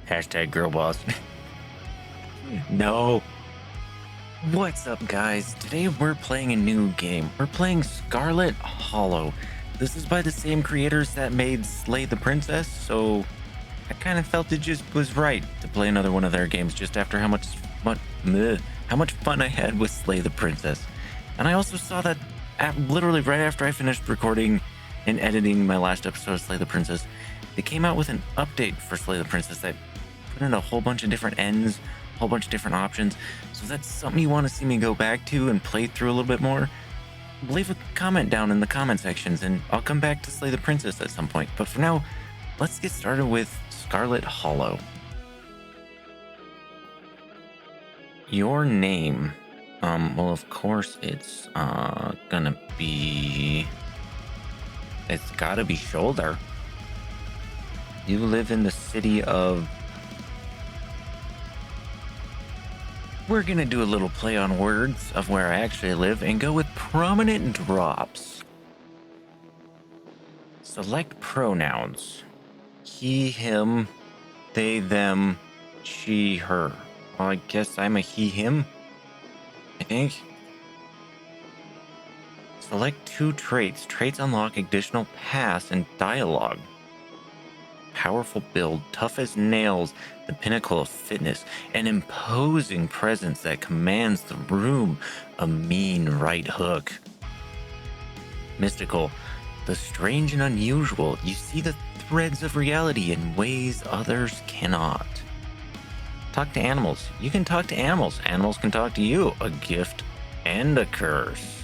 Hashtag girl boss. No. What's up, guys? Today we're playing a new game. We're playing Scarlet Hollow. This is by the same creators that made Slay the Princess, so I kind of felt it just was right to play another one of their games just after how much fun I had with Slay the Princess. And I also saw that literally right after I finished recording and editing my last episode of Slay the Princess, they came out with an update for Slay the Princess that put in a whole bunch of different ends, a whole bunch of different options. So if that's something you want to see me go back to and play through a little bit more, leave a comment down in the comment sections and I'll come back to Slay the Princess at some point. But for now, let's get started with Scarlet Hollow. Your name. Well, of course it's gonna be... It's gotta be Shoulder. You live in the city of... We're gonna do a little play on words of where I actually live and go with prominent drops. Select pronouns. He, him, they, them, she, her. Well, I guess I'm a he, him, I think. Select two traits. Traits unlock additional paths and dialogue. Powerful build, tough as nails, the pinnacle of fitness, an imposing presence that commands the room, a mean right hook. Mystical, the strange and unusual, you see the threads of reality in ways others cannot. Talk to animals, you can talk to animals, animals can talk to you, a gift and a curse.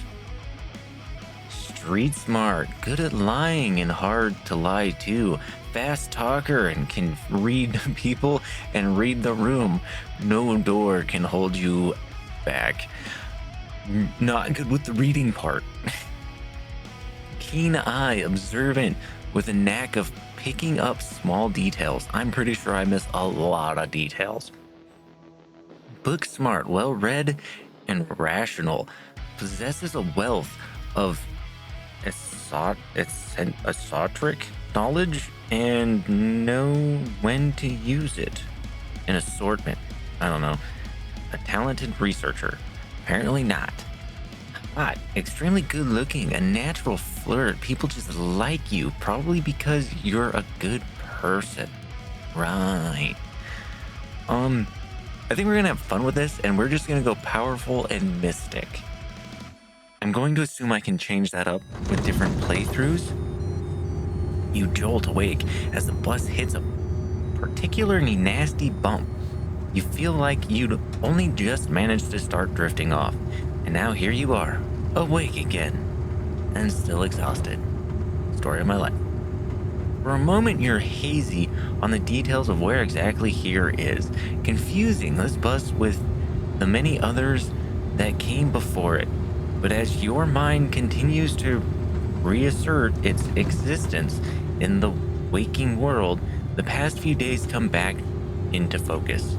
Street smart, good at lying and hard to lie to. Fast talker and can read people and read the room. No door can hold you back. Not good with the reading part. Keen eye, observant, with a knack of picking up small details. I'm pretty sure I miss a lot of details. Book smart, well read and rational. Possesses a wealth of esoteric knowledge and know when to use it. An assortment. I don't know. A talented researcher. Apparently not. Hot. Extremely good looking. A natural flirt. People just like you. Probably because you're a good person. Right. I think we're gonna have fun with this and we're just gonna go powerful and mystic. I'm going to assume I can change that up with different playthroughs. You jolt awake as the bus hits a particularly nasty bump. You feel like you'd only just managed to start drifting off, and now here you are, awake again, and still exhausted. Story of my life. For a moment you're hazy on the details of where exactly here is, confusing this bus with the many others that came before it. But as your mind continues to reassert its existence in the waking world, the past few days come back into focus.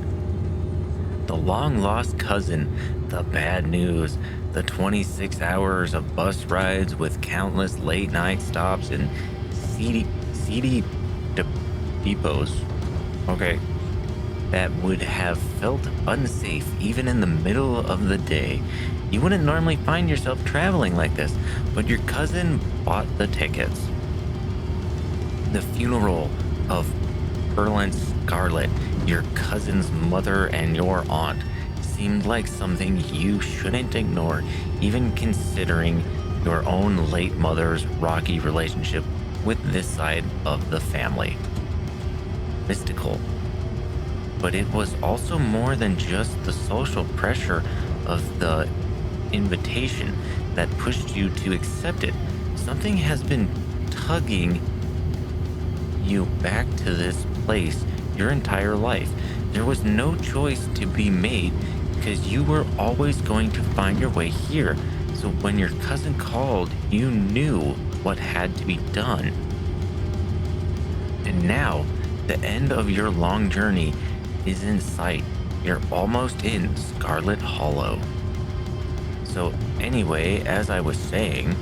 The long-lost cousin, the bad news, the 26 hours of bus rides with countless late-night stops and seedy depots. Okay. That would have felt unsafe even in the middle of the day. You wouldn't normally find yourself traveling like this, but your cousin bought the tickets. The funeral of Pearl and Scarlet, your cousin's mother and your aunt, seemed like something you shouldn't ignore, even considering your own late mother's rocky relationship with this side of the family. Mystical. But it was also more than just the social pressure of the invitation that pushed you to accept it. Something has been tugging you back to this place your entire life. There was no choice to be made because you were always going to find your way here. So when your cousin called, you knew what had to be done. And now, the end of your long journey is in sight. You're almost in Scarlet Hollow. So anyway, as I was saying...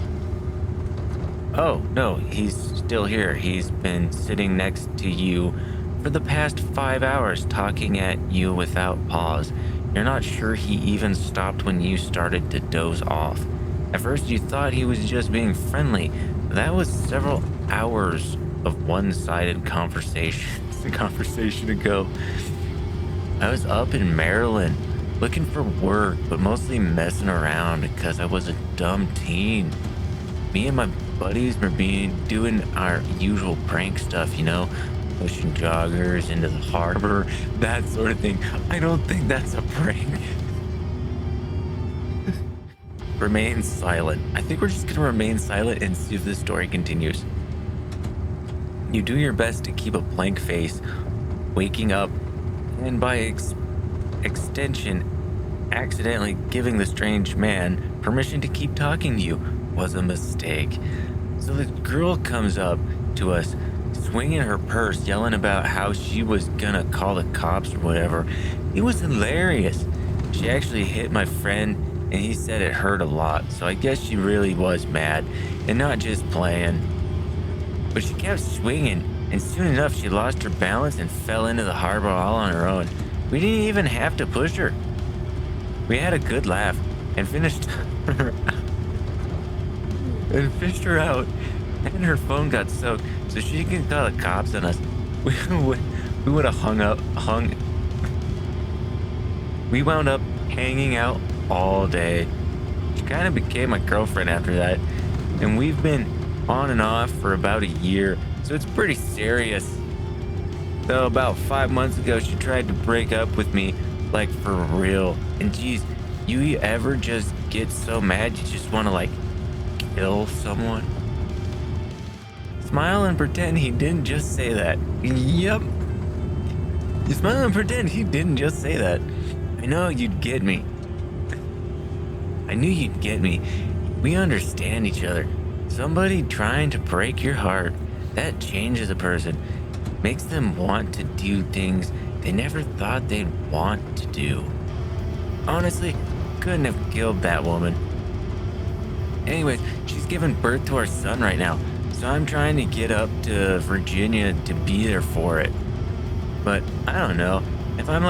Oh, no, he's still here. He's been sitting next to you for the past 5 hours talking at you without pause. You're not sure he even stopped when you started to doze off. At first, you thought he was just being friendly. That was several hours of one-sided conversation ago. I was up in Maryland looking for work, but mostly messing around because I was a dumb teen. Me and my buddies were doing our usual prank stuff, pushing joggers into the harbor, that sort of thing. I don't think that's a prank. Remain silent. I think we're just gonna remain silent and see if this story continues. You do your best to keep a blank face, waking up, and by extension, accidentally giving the strange man permission to keep talking to you was a mistake. So the girl comes up to us, swinging her purse, yelling about how she was gonna call the cops or whatever. It was hilarious. She actually hit my friend, and he said it hurt a lot, so I guess she really was mad, and not just playing. But she kept swinging, and soon enough she lost her balance and fell into the harbor all on her own. We didn't even have to push her. We had a good laugh, and fished her out, and her phone got soaked, so she could call the cops on us. We would have We wound up hanging out all day. She kind of became my girlfriend after that, and we've been on and off for about a year, so it's pretty serious. Though about 5 months ago, she tried to break up with me, like for real. And geez, you ever just get so mad you just want to kill someone? Smile and pretend he didn't just say that. Yep. You smile and pretend he didn't just say that. I know you'd get me. I knew you'd get me. We understand each other. Somebody trying to break your heart, that changes a person. Makes them want to do things they never thought they'd want to do. Honestly, couldn't have killed that woman. Anyways, she's giving birth to our son right now, so I'm trying to get up to Virginia to be there for it. But I don't know if I'm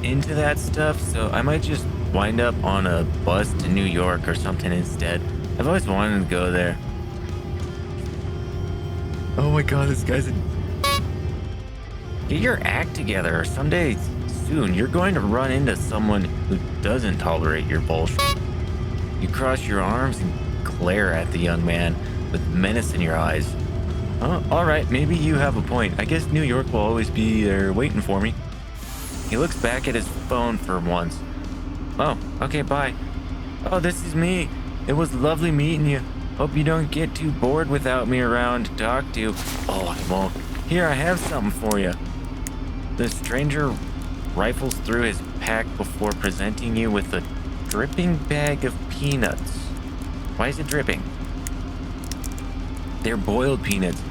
into that stuff, so I might just wind up on a bus to New York or something instead. I've always wanted to go there. Oh my god, this guy's Get your act together, or someday soon you're going to run into someone who doesn't tolerate your bullshit. You cross your arms and glare at the young man with menace in your eyes. Oh, alright, maybe you have a point. I guess New York will always be there waiting for me. He looks back at his phone for once. Oh, okay, bye. Oh, this is me. It was lovely meeting you. Hope you don't get too bored without me around to talk to. Oh, I won't. Here, I have something for you. The stranger rifles through his pack before presenting you with a dripping bag of peanuts. Why is it dripping? They're boiled peanuts.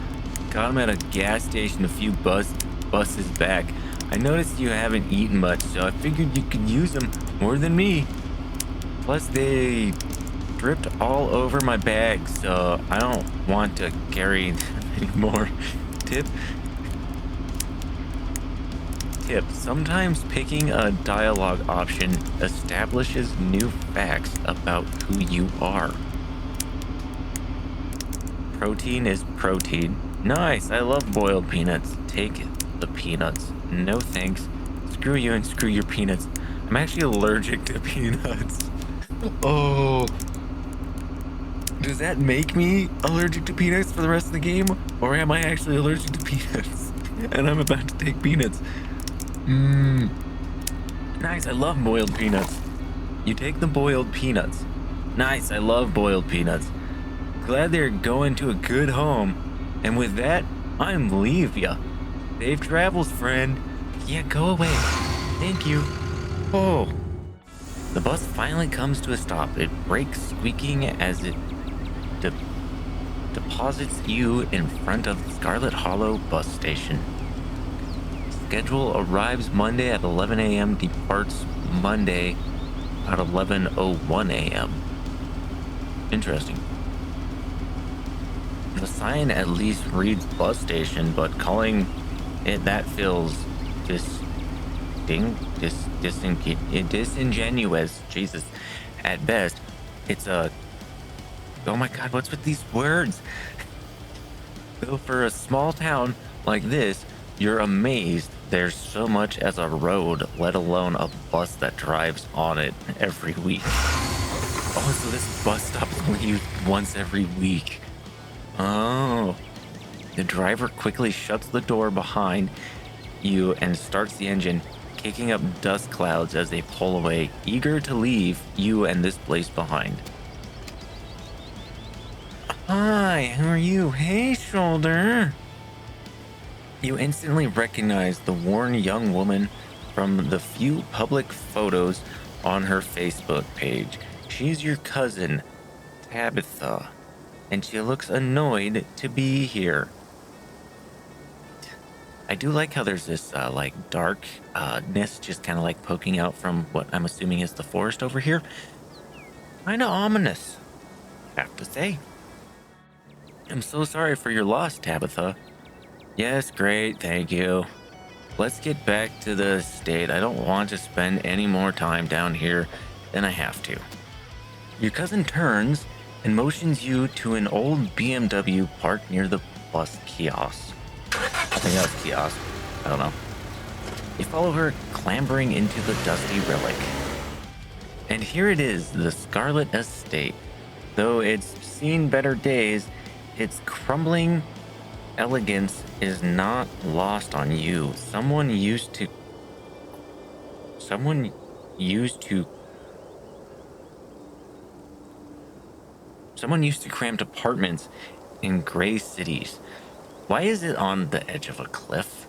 Got them at a gas station a few buses back. I noticed you haven't eaten much, so I figured you could use them more than me. Plus, they dripped all over my bag, so I don't want to carry them anymore. Tip, sometimes picking a dialogue option establishes new facts about who you are. Protein is protein. Nice, I love boiled peanuts. Take the peanuts. No thanks. Screw you and screw your peanuts. I'm actually allergic to peanuts. Oh. Does that make me allergic to peanuts for the rest of the game? Or am I actually allergic to peanuts? And I'm about to take peanuts. Nice, I love boiled peanuts. You take the boiled peanuts. Nice, I love boiled peanuts. Glad they're going to a good home. And with that, I'm leave ya. Safe travels, friend. Yeah, go away. Thank you. Oh. The bus finally comes to a stop. It brakes, squeaking as it deposits you in front of Scarlet Hollow bus station. Schedule arrives Monday at 11 a.m. Departs Monday at 11:01 a.m. Interesting. The sign at least reads bus station, but calling That feels disingenuous. Jesus. At best, it's a. Oh my God, what's with these words? So for a small town like this, you're amazed there's so much as a road, let alone a bus that drives on it every week. Oh, so this bus stop is only used once every week. Oh. The driver quickly shuts the door behind you and starts the engine, kicking up dust clouds as they pull away, eager to leave you and this place behind. Hi, who are you? Hey, Shoulder. You instantly recognize the worn young woman from the few public photos on her Facebook page. She's your cousin, Tabitha, and she looks annoyed to be here. I do like how there's this like darkness just kind of like poking out from what I'm assuming is the forest over here. Kind of ominous, have to say. I'm so sorry for your loss, Tabitha. Yes, great, thank you. Let's get back to the estate. I don't want to spend any more time down here than I have to. Your cousin turns and motions you to an old BMW parked near the bus kiosk. I think that was kiosk. I don't know. You follow her, clambering into the dusty relic. And here it is, the Scarlet Estate. Though it's seen better days, its crumbling elegance is not lost on you. Someone used to cramped apartments in gray cities. Why is it on the edge of a cliff?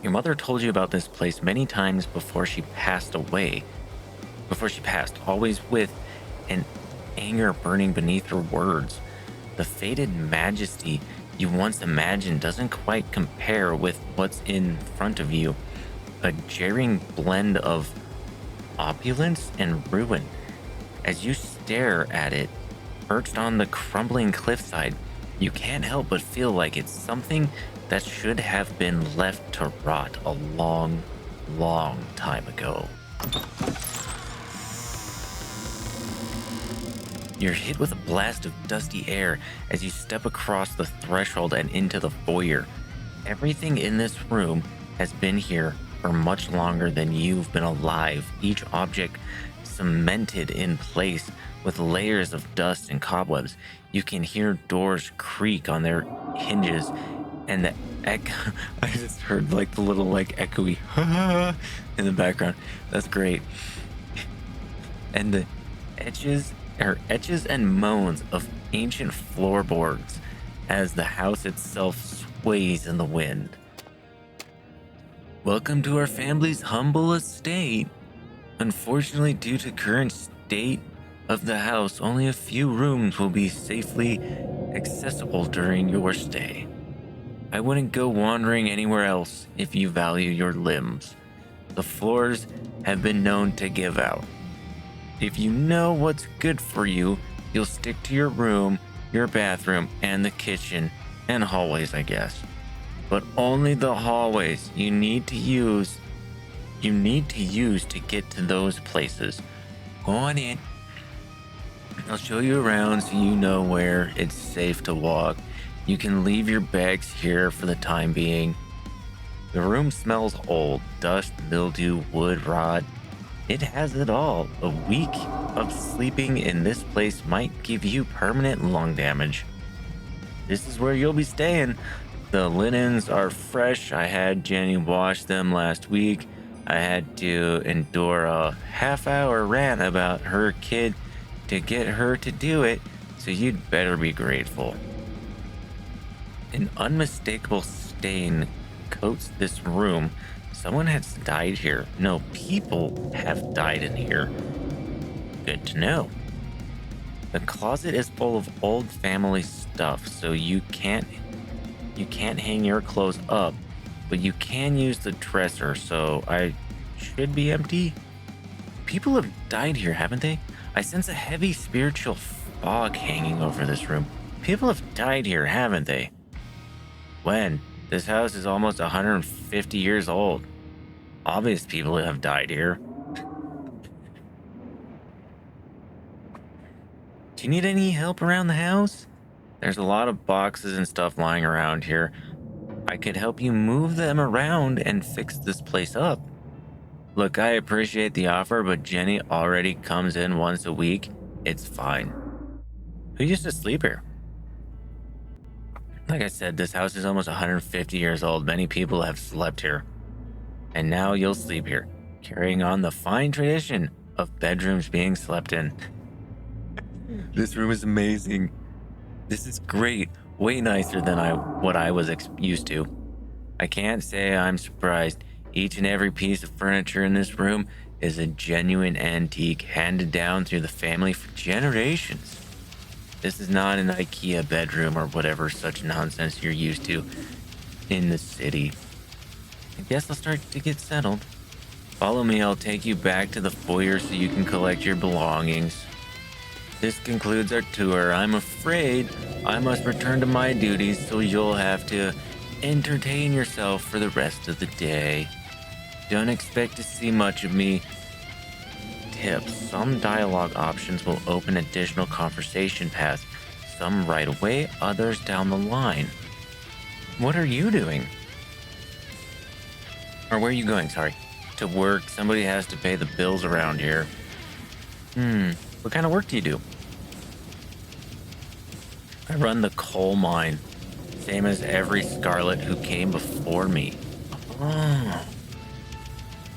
Your mother told you about this place many times before she passed, always with an anger burning beneath her words. The faded majesty you once imagined doesn't quite compare with what's in front of you. A jarring blend of opulence and ruin. As you stare at it, perched on the crumbling cliffside, you can't help but feel like it's something that should have been left to rot a long, long time ago. You're hit with a blast of dusty air as you step across the threshold and into the foyer. Everything in this room has been here for much longer than you've been alive, each object cemented in place with layers of dust and cobwebs. You can hear doors creak on their hinges, and the echo. I just heard like the little like echoey in the background. That's great. And the etches and moans of ancient floorboards as the house itself sways in the wind. Welcome to our family's humble estate. Unfortunately, due to current state of the house, only a few rooms will be safely accessible during your stay. I wouldn't go wandering anywhere else if you value your limbs. The floors have been known to give out. If you know what's good for you, you'll stick to your room, your bathroom, and the kitchen, and hallways, I guess. But only the hallways you need to use to get to those places. Go on in. I'll show you around so you know where it's safe to walk. You can leave your bags here for the time being. The room smells old, dust, mildew, wood rot. It has it all. A week of sleeping in this place might give you permanent lung damage. This is where you'll be staying. The linens are fresh. I had Jenny wash them last week. I had to endure a half-hour rant about her kid to get her to do it, so you'd better be grateful. An unmistakable stain coats this room. Someone has died here. No, people have died in here. Good to know. The closet is full of old family stuff, so you can't hang your clothes up, but you can use the dresser, so I should be empty. People have died here, haven't they? I sense a heavy spiritual fog hanging over this room. People have died here, haven't they? When? This house is almost 150 years old. Obvious people have died here. Do you need any help around the house? There's a lot of boxes and stuff lying around here. I could help you move them around and fix this place up. Look, I appreciate the offer, but Jenny already comes in once a week. It's fine. Who used to sleep here? Like I said, this house is almost 150 years old. Many people have slept here. And now you'll sleep here, carrying on the fine tradition of bedrooms being slept in. This room is amazing. This is great. Way nicer than what I was used to. I can't say I'm surprised. Each and every piece of furniture in this room is a genuine antique handed down through the family for generations. This is not an IKEA bedroom or whatever such nonsense you're used to in the city. I guess I'll start to get settled. Follow me, I'll take you back to the foyer so you can collect your belongings. This concludes our tour. I'm afraid I must return to my duties, so you'll have to entertain yourself for the rest of the day. Don't expect to see much of me. Tip: some dialogue options will open additional conversation paths, some right away, others down the line. What are you doing? Or where are you going, sorry? To work. Somebody has to pay the bills around here. What kind of work do you do? I run the coal mine, same as every Scarlet who came before me. Oh.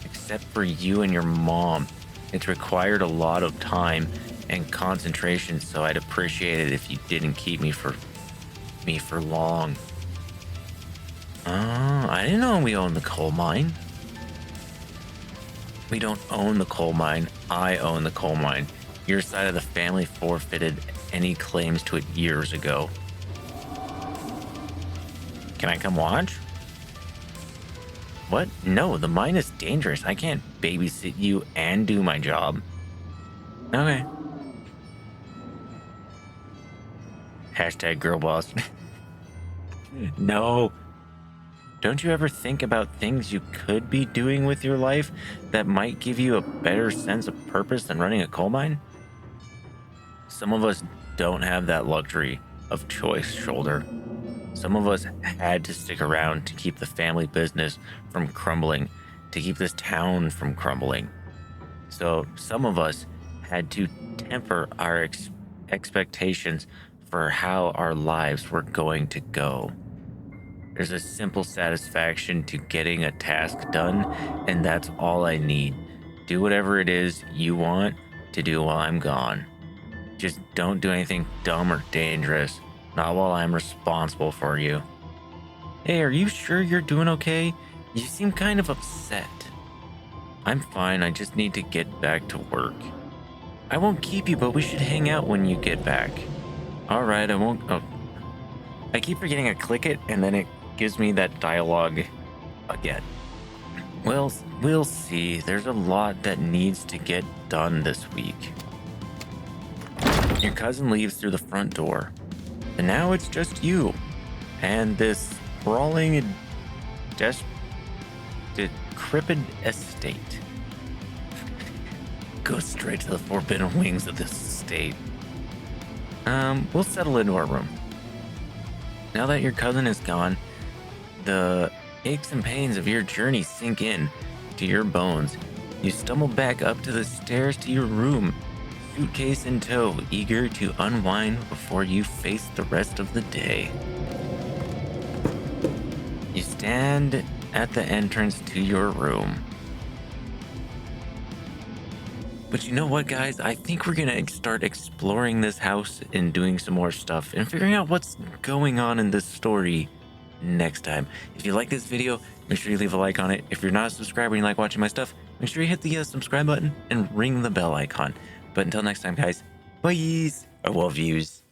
Except for you and your mom. It's required a lot of time and concentration, so I'd appreciate it if you didn't keep me for long. Oh, I didn't know we owned the coal mine. We don't own the coal mine. I own the coal mine. Your side of the family forfeited any claims to it years ago. Can I come watch? What? No, the mine is dangerous. I can't babysit you and do my job. Okay. Hashtag girl boss. No. Don't you ever think about things you could be doing with your life that might give you a better sense of purpose than running a coal mine? Some of us don't have that luxury of choice, Shoulder. Some of us had to stick around to keep the family business from crumbling, to keep this town from crumbling. So some of us had to temper our expectations for how our lives were going to go. There's a simple satisfaction to getting a task done, and that's all I need. Do whatever it is you want to do while I'm gone. Just don't do anything dumb or dangerous, not while I'm responsible for you. Hey, are you sure you're doing okay? You seem kind of upset. I'm fine, I just need to get back to work. I won't keep you, but we should hang out when you get back. Alright, I won't... Oh. I keep forgetting to click it, and then it gives me that dialogue again. Well, we'll see. There's a lot that needs to get done this week. Your cousin leaves through the front door, and now it's just you and this sprawling and decrepit estate. Go straight to the forbidden wings of this estate. We'll settle into our room. Now that your cousin is gone, the aches and pains of your journey sink in to your bones. You stumble back up to the stairs to your room, suitcase in tow, eager to unwind before you face the rest of the day. You stand at the entrance to your room. But you know what, guys? I think we're gonna start exploring this house and doing some more stuff and figuring out what's going on in this story next time. If you like this video, make sure you leave a like on it. If you're not a subscriber and you like watching my stuff, make sure you hit the subscribe button and ring the bell icon. But until next time, guys, bye. I love yous.